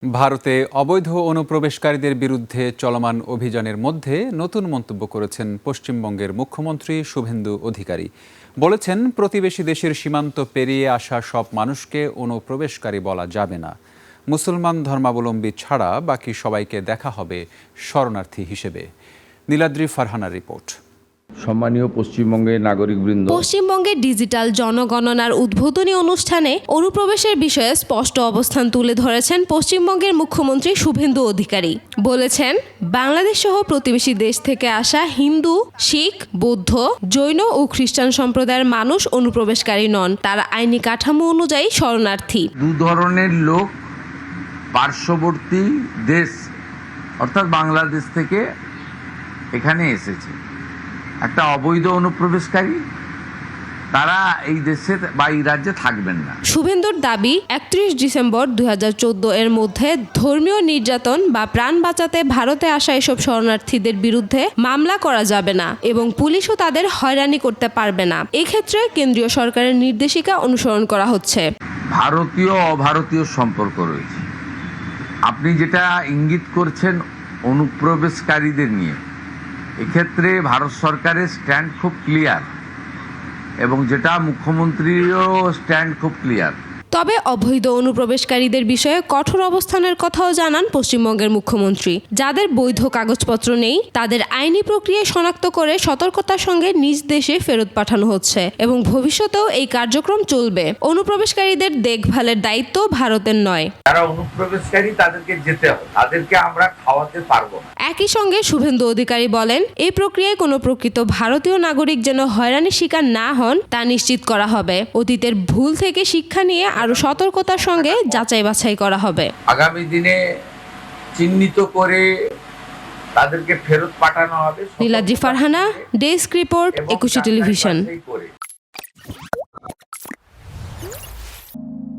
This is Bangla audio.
ভারতে অবৈধ অনুপ্রবেশকারীদের বিরুদ্ধে চলমান অভিযানের মধ্যে নতুন মন্তব্য করেছেন পশ্চিমবঙ্গের মুখ্যমন্ত্রী শুভেন্দু অধিকারী। বলেছেন, প্রতিবেশী দেশের সীমান্ত পেরিয়ে আসা সব মানুষকে অনুপ্রবেশকারী বলা যাবে না। মুসলমান ধর্মাবলম্বী ছাড়া বাকি সবাইকে দেখা হবে শরণার্থী হিসেবে। নীলাদ্রি ফারহানার রিপোর্ট। সম্মানীয় পশ্চিমবঙ্গের নাগরিকবৃন্দ, পশ্চিমবঙ্গের ডিজিটাল জনগণনার উদ্বোধনী অনুষ্ঠানে অনুপ্রবেশের বিষয়ে স্পষ্ট অবস্থান তুলে ধরেছেন পশ্চিমবঙ্গের মুখ্যমন্ত্রী শুভেন্দু অধিকারী। বলেছেন, বাংলাদেশ সহ প্রতিবেশী দেশ থেকে আসা হিন্দু, শিখ, বৌদ্ধ, জৈন ও খ্রিস্টান সম্প্রদায়ের মানুষ অনুপ্রবেশকারী নন, তারা আইনি কাঠামো অনুযায়ী শরণার্থী। দু ধরনের লোক পার্শ্ববর্তী দেশ অর্থাৎ বাংলাদেশ থেকে এখানে এসেছে। একটা অবৈধ অনুপ্রবেশকারী, তারা এই দেশে বা এই রাজ্যে থাকবেন না। শুভেন্দুর দাবি, 31 ডিসেম্বর 2014 এর মধ্যে ধর্মীয় নির্যাতন বা প্রাণ বাঁচাতে ভারতে আসা এসব শরণার্থীদের বিরুদ্ধে মামলা করা যাবে না এবং পুলিশও তাদের হয়রানি করতে পারবে না। এক্ষেত্রে কেন্দ্রীয় সরকারের নির্দেশিকা অনুসরণ করা হচ্ছে। ভারতীয় অভারতীয় সম্পর্ক রয়েছে। আপনি যেটা ইঙ্গিত করছেন অনুপ্রবেশকারীদের নিয়ে, এক্ষেত্রে ভারত সরকারের স্ট্যান্ড খুব ক্লিয়ার এবং যেটা মুখ্যমন্ত্রীরও স্ট্যান্ড খুব ক্লিয়ার। তবে অবৈধ অনুপ্রবেশকারীদের বিষয়ে কঠোর অবস্থানের কথাও জানান পশ্চিমবঙ্গের মুখ্যমন্ত্রী। যাদের বৈধ কাগজপত্র নেই তাদের আইনি প্রক্রিয়ায় শনাক্ত করে সতর্কতার সঙ্গে নিজ দেশে ফেরত পাঠানো হচ্ছে এবং ভবিষ্যতেও এই কার্যক্রম চলবে। অনুপ্রবেশকারীদের দেখভালের দায়িত্ব ভারতের নয়। যারা অনুপ্রবেশকারী তাদেরকে যেতে হবে, তাদেরকে আমরা খাওয়াতে পারবো না। একই সঙ্গে শুভেন্দু অধিকারী বলেন, এই প্রক্রিয়ায় কোনো প্রকৃত ভারতীয় নাগরিক যেন হয়রানির শিকার না হন তা নিশ্চিত করা হবে। অতীতের ভুল থেকে শিক্ষা নিয়ে আরো সতর্কতার সঙ্গে যাচাই বাছাই করা হবে। আগামী দিনে চিহ্নিত করে তাদেরকে ফেরত পাঠানো হবে। Niladri Farhana, desk report, 21 television.